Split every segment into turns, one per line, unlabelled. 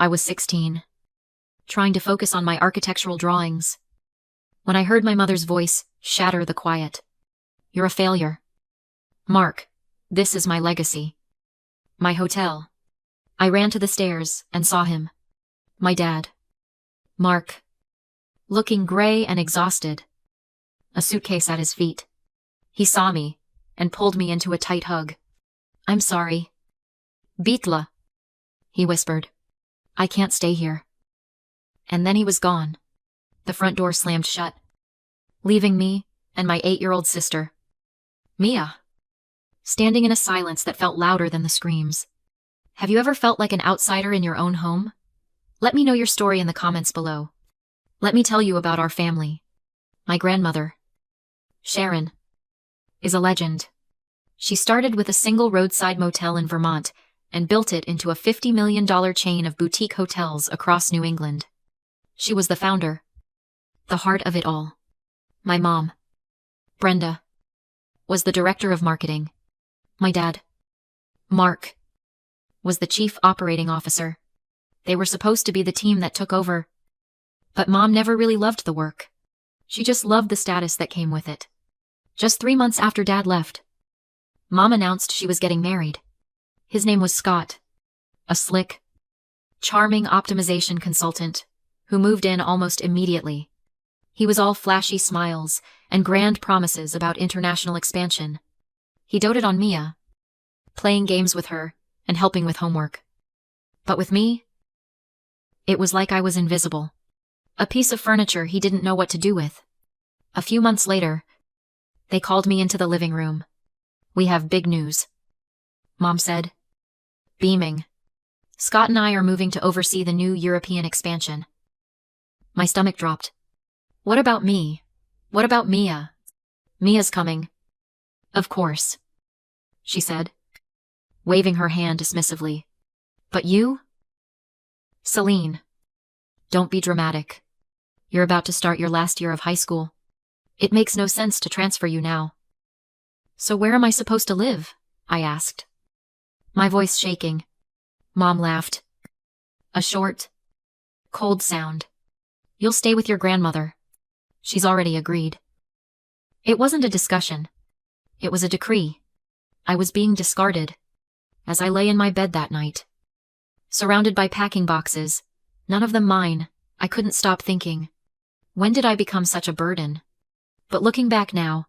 I was 16, trying to focus on my architectural drawings, when I heard my mother's voice shatter the quiet. You're a failure. Mark, this is my legacy. My hotel. I ran to the stairs and saw him. My dad. Mark. Looking gray and exhausted. A suitcase at his feet. He saw me and pulled me into a tight hug. I'm sorry. Beetla, he whispered. I can't stay here. And then he was gone. The front door slammed shut, leaving me and my 8-year-old sister, Mia, standing in a silence that felt louder than the screams. Have you ever felt like an outsider in your own home? Let me know your story in the comments below. Let me tell you about our family. My grandmother, Sharon, is a legend. She started with a single roadside motel in Vermont and built it into a $50 million chain of boutique hotels across New England. She was the founder, the heart of it all. My mom, Brenda, was the director of marketing. My dad, Mark, was the chief operating officer. They were supposed to be the team that took over. But Mom never really loved the work. She just loved the status that came with it. Just 3 months after Dad left, Mom announced she was getting married. His name was Scott, a slick, charming optimization consultant who moved in almost immediately. He was all flashy smiles and grand promises about international expansion. He doted on Mia, playing games with her and helping with homework. But with me, it was like I was invisible. A piece of furniture he didn't know what to do with. A few months later, they called me into the living room. We have big news, Mom said, beaming. Scott and I are moving to oversee the new European expansion. My stomach dropped. What about me? What about Mia? Mia's coming. Of course, she said, waving her hand dismissively. But you? Celine, don't be dramatic. You're about to start your last year of high school. It makes no sense to transfer you now. So where am I supposed to live? I asked, my voice shaking. Mom laughed. A short, cold sound. You'll stay with your grandmother. She's already agreed. It wasn't a discussion. It was a decree. I was being discarded. As I lay in my bed that night, surrounded by packing boxes, none of them mine, I couldn't stop thinking, when did I become such a burden? But looking back now,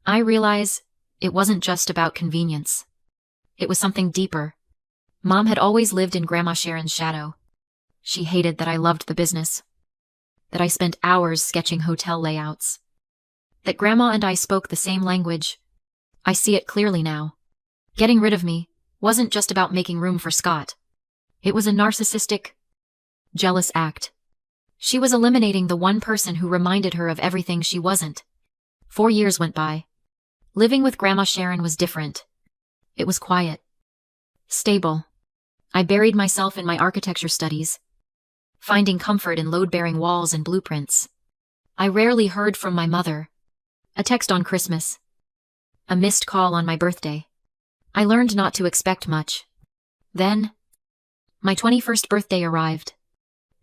I realize it wasn't just about convenience. It was something deeper. Mom had always lived in Grandma Sharon's shadow. She hated that I loved the business, that I spent hours sketching hotel layouts, that Grandma and I spoke the same language. I see it clearly now. Getting rid of me wasn't just about making room for Scott. It was a narcissistic, jealous act. She was eliminating the one person who reminded her of everything she wasn't. 4 years went by. Living with Grandma Sharon was different. It was quiet, stable. I buried myself in my architecture studies, finding comfort in load-bearing walls and blueprints. I rarely heard from my mother. A text on Christmas, a missed call on my birthday. I learned not to expect much. Then, my 21st birthday arrived.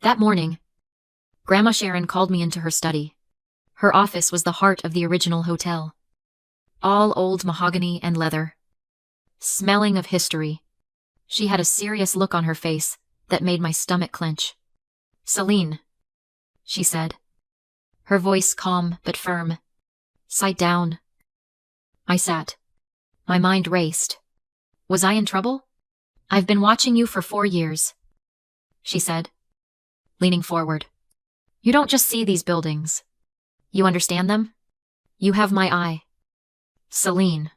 That morning, Grandma Sharon called me into her study. Her office was the heart of the original hotel. All old mahogany and leather, smelling of history. She had a serious look on her face that made my stomach clench. Celine, she said, her voice calm but firm. Sit down. I sat. My mind raced. Was I in trouble? I've been watching you for 4 years, she said, leaning forward. You don't just see these buildings. You understand them? You have my eye, Celine,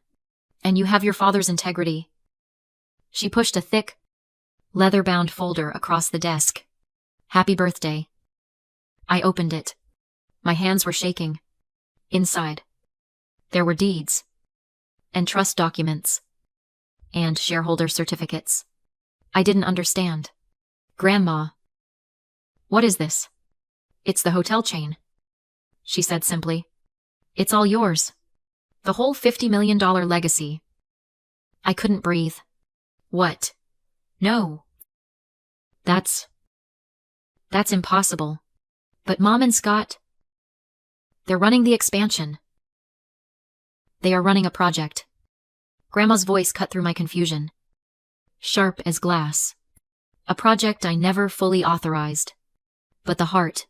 and you have your father's integrity. She pushed a thick, leather-bound folder across the desk. Happy birthday. I opened it. My hands were shaking. Inside, there were deeds, and trust documents, and shareholder certificates. I didn't understand. Grandma. What is this? It's the hotel chain, she said simply. It's all yours. The whole $50 million legacy. I couldn't breathe. What? No. That's impossible. But Mom and Scott, they're running the expansion. They are running a project. Grandma's voice cut through my confusion. Sharp as glass. A project I never fully authorized. But the heart.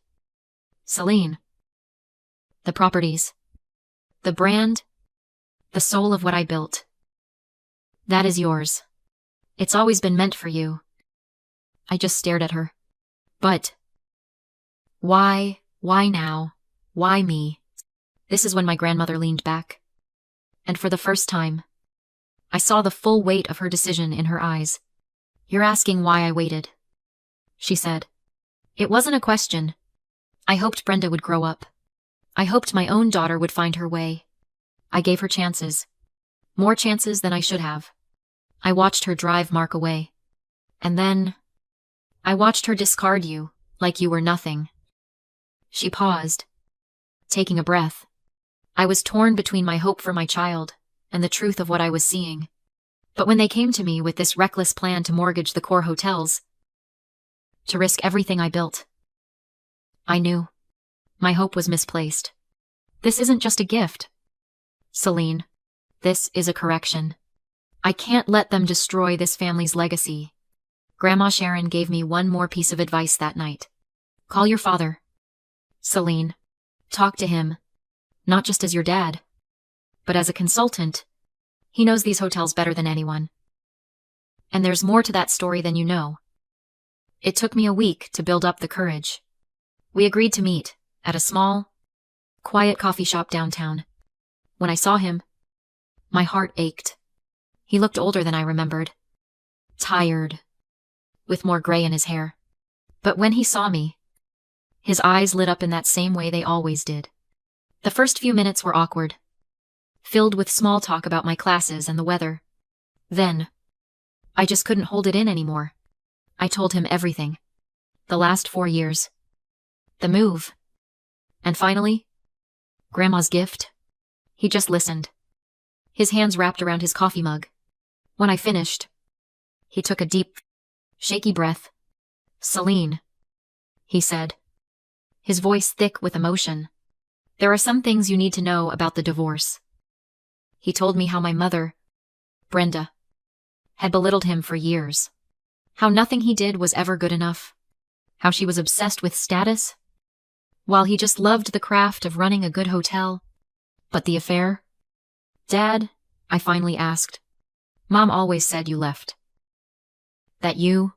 Celine. The properties. The brand. The soul of what I built. That is yours. It's always been meant for you. I just stared at her. But why now? Why me? This is when my grandmother leaned back. And for the first time, I saw the full weight of her decision in her eyes. You're asking why I waited, she said. It wasn't a question. I hoped Brenda would grow up. I hoped my own daughter would find her way. I gave her chances. More chances than I should have. I watched her drive Mark away. And then I watched her discard you, like you were nothing. She paused, taking a breath. I was torn between my hope for my child and the truth of what I was seeing. But when they came to me with this reckless plan to mortgage the core hotels, to risk everything I built, I knew. My hope was misplaced. This isn't just a gift. Celine, this is a correction. I can't let them destroy this family's legacy. Grandma Sharon gave me one more piece of advice that night. Call your father. Celine, talk to him. Not just as your dad, but as a consultant. He knows these hotels better than anyone. And there's more to that story than you know. It took me a week to build up the courage. We agreed to meet at a small, quiet coffee shop downtown. When I saw him, my heart ached. He looked older than I remembered. Tired, with more gray in his hair. But when he saw me, his eyes lit up in that same way they always did. The first few minutes were awkward, filled with small talk about my classes and the weather. Then, I just couldn't hold it in anymore. I told him everything. The last 4 years. The move. And finally, Grandma's gift. He just listened. His hands wrapped around his coffee mug. When I finished, he took a deep, shaky breath. Celine, he said, his voice thick with emotion. There are some things you need to know about the divorce. He told me how my mother, Brenda, had belittled him for years. How nothing he did was ever good enough. How she was obsessed with status, while he just loved the craft of running a good hotel. But the affair? Dad, I finally asked. Mom always said you left. That you?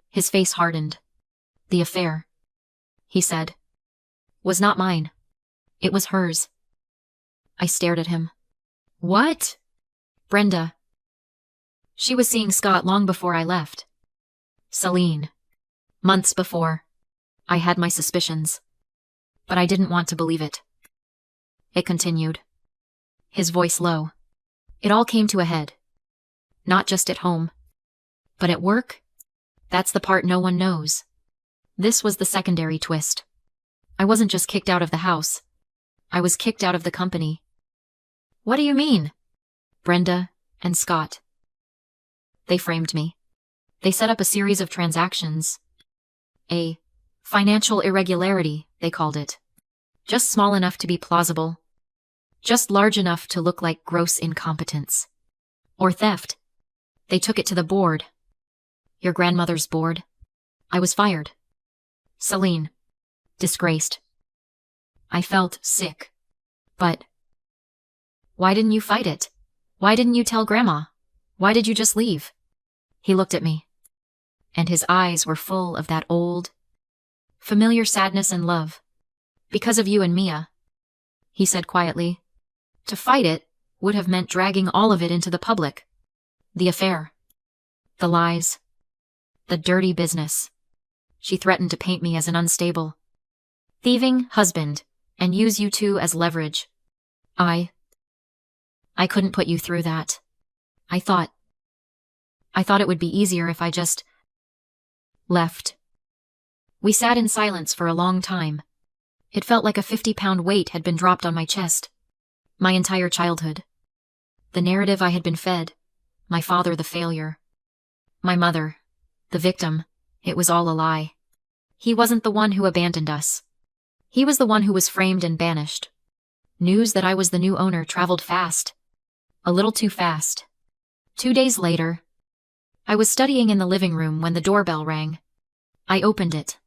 His face hardened. The affair, he said, was not mine. It was hers. I stared at him. What? Brenda. She was seeing Scott long before I left. Celine. Months before. I had my suspicions. But I didn't want to believe it. It continued. His voice low. It all came to a head. Not just at home. But at work? That's the part no one knows. This was the secondary twist. I wasn't just kicked out of the house. I was kicked out of the company. What do you mean? Brenda and Scott. They framed me. They set up a series of transactions. A financial irregularity, they called it. Just small enough to be plausible. Just large enough to look like gross incompetence. Or theft. They took it to the board. Your grandmother's board. I was fired. Celine. Disgraced. I felt sick. But why didn't you fight it? Why didn't you tell Grandma? Why did you just leave? He looked at me, and his eyes were full of that old, familiar sadness and love. Because of you and Mia, he said quietly. To fight it would have meant dragging all of it into the public. The affair. The lies. The dirty business. She threatened to paint me as an unstable, thieving husband and use you two as leverage. I couldn't put you through that. I thought it would be easier if I just left. We sat in silence for a long time. It felt like a 50-pound weight had been dropped on my chest. My entire childhood. The narrative I had been fed. My father the failure. My mother, The victim. It was all a lie. He wasn't the one who abandoned us. He was the one who was framed and banished. News that I was the new owner traveled fast. A little too fast. 2 days later, I was studying in the living room when the doorbell rang. I opened it,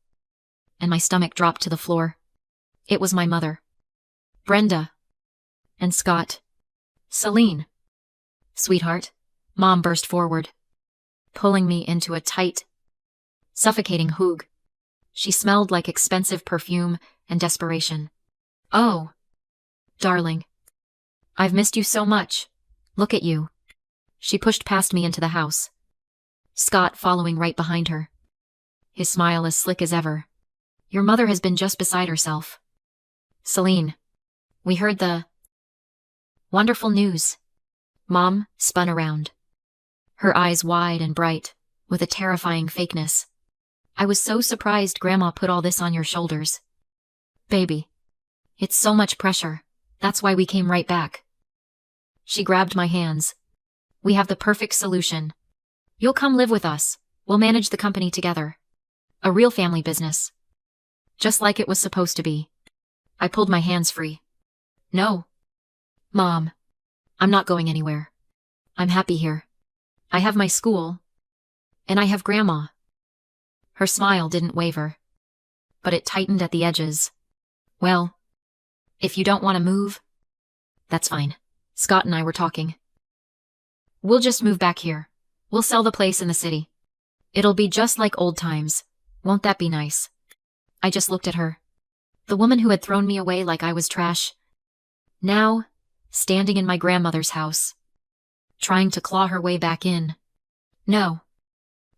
and my stomach dropped to the floor. It was my mother. Brenda. And Scott. Celine. Sweetheart, Mom burst forward, pulling me into a tight, suffocating hug. She smelled like expensive perfume and desperation. Oh, darling. I've missed you so much. Look at you. She pushed past me into the house, Scott following right behind her. His smile as slick as ever. Your mother has been just beside herself. Celine, we heard the wonderful news. Mom spun around, her eyes wide and bright, with a terrifying fakeness. I was so surprised Grandma put all this on your shoulders. Baby, it's so much pressure. That's why we came right back. She grabbed my hands. We have the perfect solution. You'll come live with us. We'll manage the company together. A real family business. Just like it was supposed to be. I pulled my hands free. No. Mom. I'm not going anywhere. I'm happy here. I have my school. And I have Grandma. Her smile didn't waver, but it tightened at the edges. Well, if you don't want to move, that's fine. Scott and I were talking. We'll just move back here. We'll sell the place in the city. It'll be just like old times. Won't that be nice? I just looked at her. The woman who had thrown me away like I was trash. Now, standing in my grandmother's house, trying to claw her way back in. No,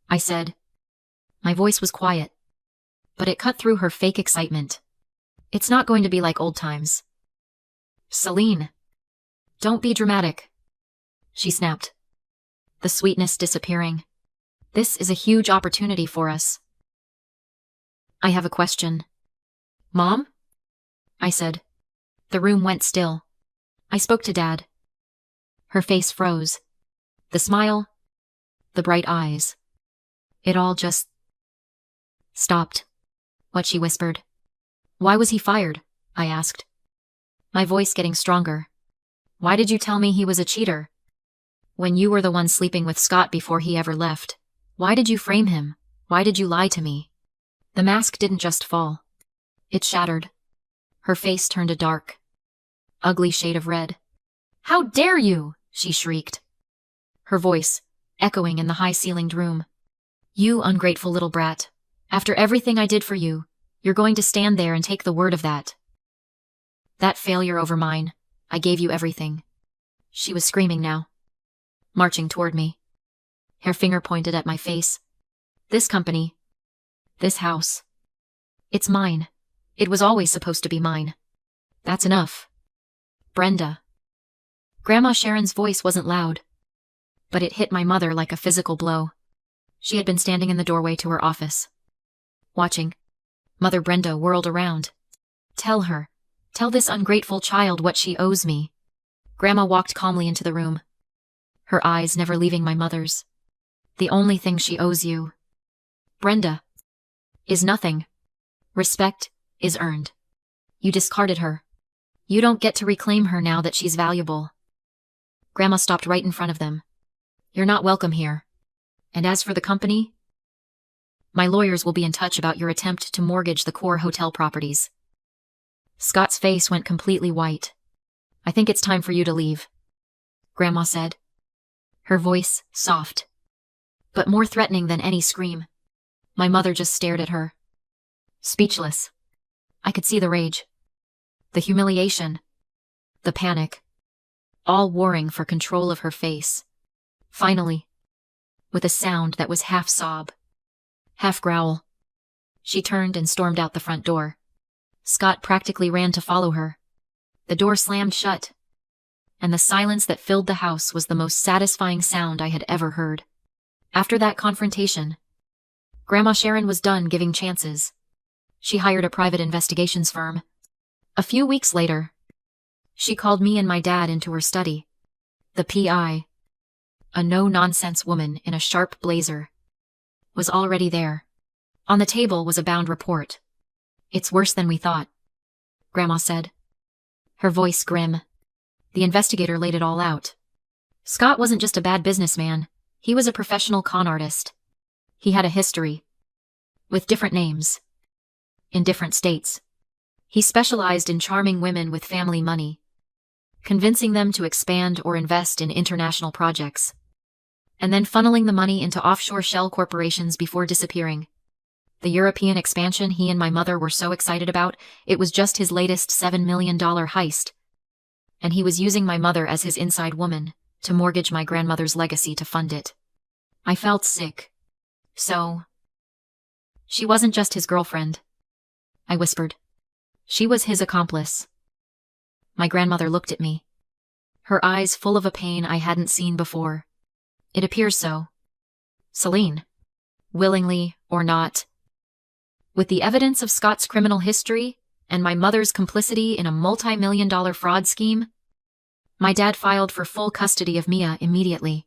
I said. My voice was quiet, but it cut through her fake excitement. It's not going to be like old times. Celine, don't be dramatic, she snapped, the sweetness disappearing. This is a huge opportunity for us. I have a question. Mom? I said. The room went still. I spoke to Dad. Her face froze. The smile, the bright eyes. It all just stopped. What, she whispered. Why was he fired? I asked, my voice getting stronger. Why did you tell me he was a cheater? When you were the one sleeping with Scott before he ever left. Why did you frame him? Why did you lie to me? The mask didn't just fall. It shattered. Her face turned a dark, ugly shade of red. How dare you? She shrieked, her voice echoing in the high-ceilinged room. You ungrateful little brat. After everything I did for you, you're going to stand there and take the word of that. That failure over mine. I gave you everything. She was screaming now, marching toward me. Her finger pointed at my face. This company, this house, it's mine. It was always supposed to be mine. That's enough. Brenda. Grandma Sharon's voice wasn't loud, but it hit my mother like a physical blow. She had been standing in the doorway to her office, watching. Mother Brenda whirled around. Tell her. Tell this ungrateful child what she owes me. Grandma walked calmly into the room, her eyes never leaving my mother's. The only thing she owes you, Brenda, is nothing. Respect is earned. You discarded her. You don't get to reclaim her now that she's valuable. Grandma stopped right in front of them. You're not welcome here. And as for the company, my lawyers will be in touch about your attempt to mortgage the core hotel properties. Scott's face went completely white. I think it's time for you to leave, Grandma said, her voice soft, but more threatening than any scream. My mother just stared at her, speechless. I could see the rage, the humiliation, the panic, all warring for control of her face. Finally, with a sound that was half sob, half growl, she turned and stormed out the front door. Scott practically ran to follow her. The door slammed shut, and the silence that filled the house was the most satisfying sound I had ever heard. After that confrontation, Grandma Sharon was done giving chances. She hired a private investigations firm. A few weeks later, she called me and my dad into her study. The PI, a no-nonsense woman in a sharp blazer, was already there. On the table was a bound report. "It's worse than we thought," Grandma said, her voice grim. The investigator laid it all out. Scott wasn't just a bad businessman, he was a professional con artist. He had a history. With different names. In different states. He specialized in charming women with family money, convincing them to expand or invest in international projects, and then funneling the money into offshore shell corporations before disappearing. The European expansion he and my mother were so excited about, it was just his latest $7 million heist. And he was using my mother as his inside woman to mortgage my grandmother's legacy to fund it. I felt sick. So, she wasn't just his girlfriend, I whispered. She was his accomplice. My grandmother looked at me, her eyes full of a pain I hadn't seen before. "It appears so, Celine. Willingly or not. With the evidence of Scott's criminal history and my mother's complicity in a multi-million-dollar fraud scheme, my dad filed for full custody of Mia immediately.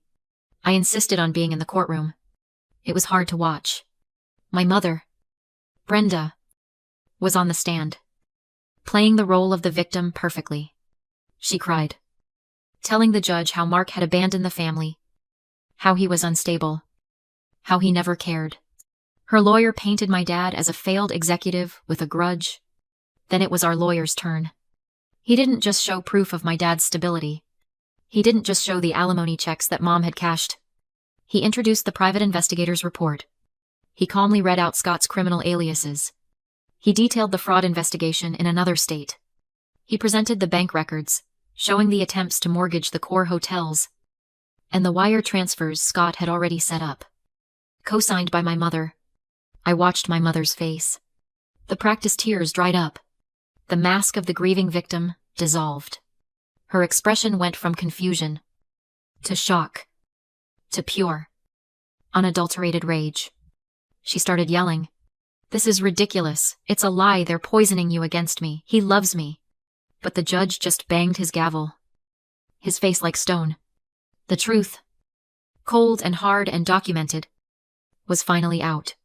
I insisted on being in the courtroom. It was hard to watch. My mother, Brenda, was on the stand, playing the role of the victim perfectly. She cried, telling the judge how Mark had abandoned the family, how he was unstable, how he never cared. Her lawyer painted my dad as a failed executive with a grudge. Then it was our lawyer's turn. He didn't just show proof of my dad's stability. He didn't just show the alimony checks that Mom had cashed. He introduced the private investigator's report. He calmly read out Scott's criminal aliases. He detailed the fraud investigation in another state. He presented the bank records, showing the attempts to mortgage the core hotels and the wire transfers Scott had already set up. Co-signed by my mother. I watched my mother's face. The practiced tears dried up. The mask of the grieving victim dissolved. Her expression went from confusion to shock to pure, unadulterated rage. She started yelling. "This is ridiculous. It's a lie. They're poisoning you against me. He loves me." But the judge just banged his gavel, his face like stone. The truth, cold and hard and documented, was finally out.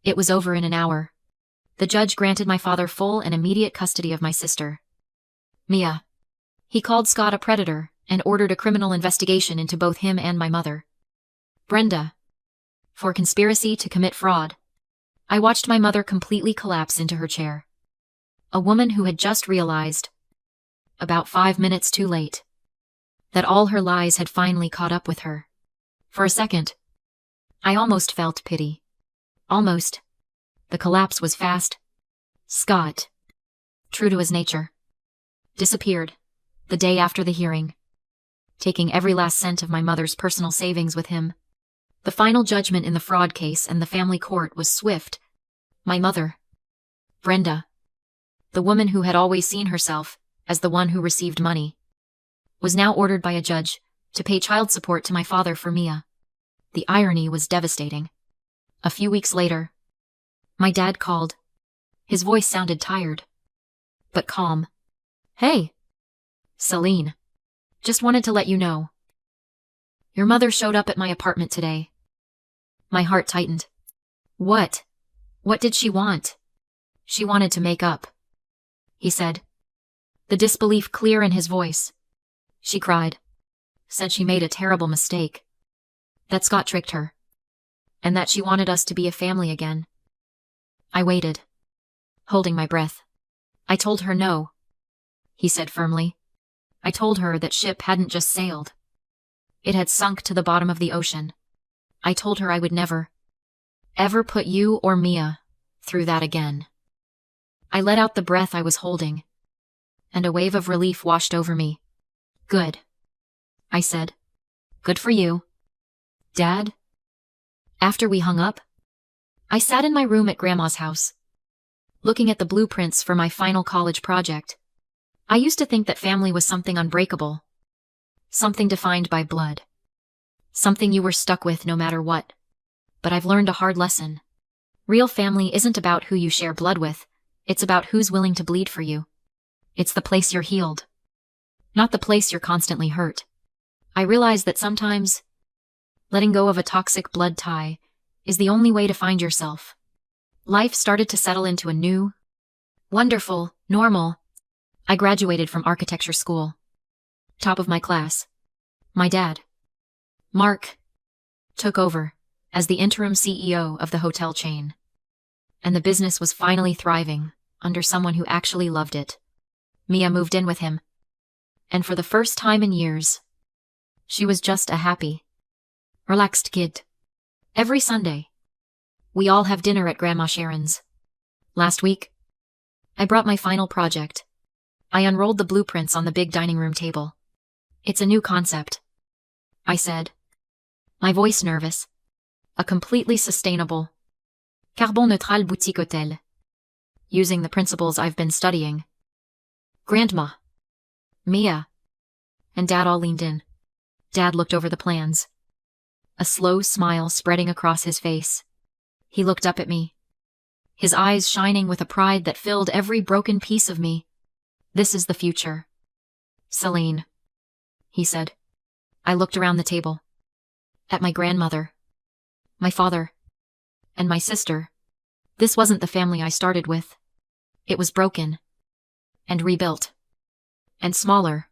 It was over in an hour. The judge granted my father full and immediate custody of my sister, Mia. He called Scott a predator and ordered a criminal investigation into both him and my mother, Brenda, for conspiracy to commit fraud. I watched my mother completely collapse into her chair. A woman who had just realized, about 5 minutes too late, that all her lies had finally caught up with her. For a second, I almost felt pity. Almost. The collapse was fast. Scott, true to his nature, disappeared the day after the hearing, taking every last cent of my mother's personal savings with him. The final judgment in the fraud case and the family court was swift. My mother, Brenda, the woman who had always seen herself as the one who received money, was now ordered by a judge to pay child support to my father for Mia. The irony was devastating. A few weeks later, my dad called. His voice sounded tired, but calm. "Hey, Celine. Just wanted to let you know. Your mother showed up at my apartment today." My heart tightened. "What? What did she want?" "She wanted to make up," he said, the disbelief clear in his voice. "She cried. Said she made a terrible mistake. That Scott tricked her. And that she wanted us to be a family again." I waited, holding my breath. "I told her no," he said firmly. "I told her that ship hadn't just sailed. It had sunk to the bottom of the ocean. I told her I would never, ever put you or Mia through that again." I let out the breath I was holding, and a wave of relief washed over me. "Good," I said. "Good for you, Dad." After we hung up, I sat in my room at Grandma's house, looking at the blueprints for my final college project. I used to think that family was something unbreakable, something defined by blood, something you were stuck with no matter what. But I've learned a hard lesson. Real family isn't about who you share blood with, it's about who's willing to bleed for you. It's the place you're healed, not the place you're constantly hurt. I realize that sometimes letting go of a toxic blood tie is the only way to find yourself. Life started to settle into a new, wonderful, normal. I graduated from architecture school. Top of my class. My dad, Mark, took over as the interim CEO of the hotel chain. And the business was finally thriving under someone who actually loved it. Mia moved in with him. And for the first time in years, she was just a happy, relaxed kid. Every Sunday, we all have dinner at Grandma Sharon's. Last week, I brought my final project. I unrolled the blueprints on the big dining room table. It's a new concept, I said, my voice nervous. A completely sustainable, carbon neutral boutique hotel, using the principles I've been studying. Grandma, Mia, and Dad all leaned in. Dad looked over the plans, a slow smile spreading across his face. He looked up at me, his eyes shining with a pride that filled every broken piece of me. This is the future, Celine, he said. I looked around the table, at my grandmother, my father, and my sister. This wasn't the family I started with. It was broken, and rebuilt, and smaller.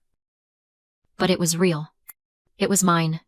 But it was real. It was mine.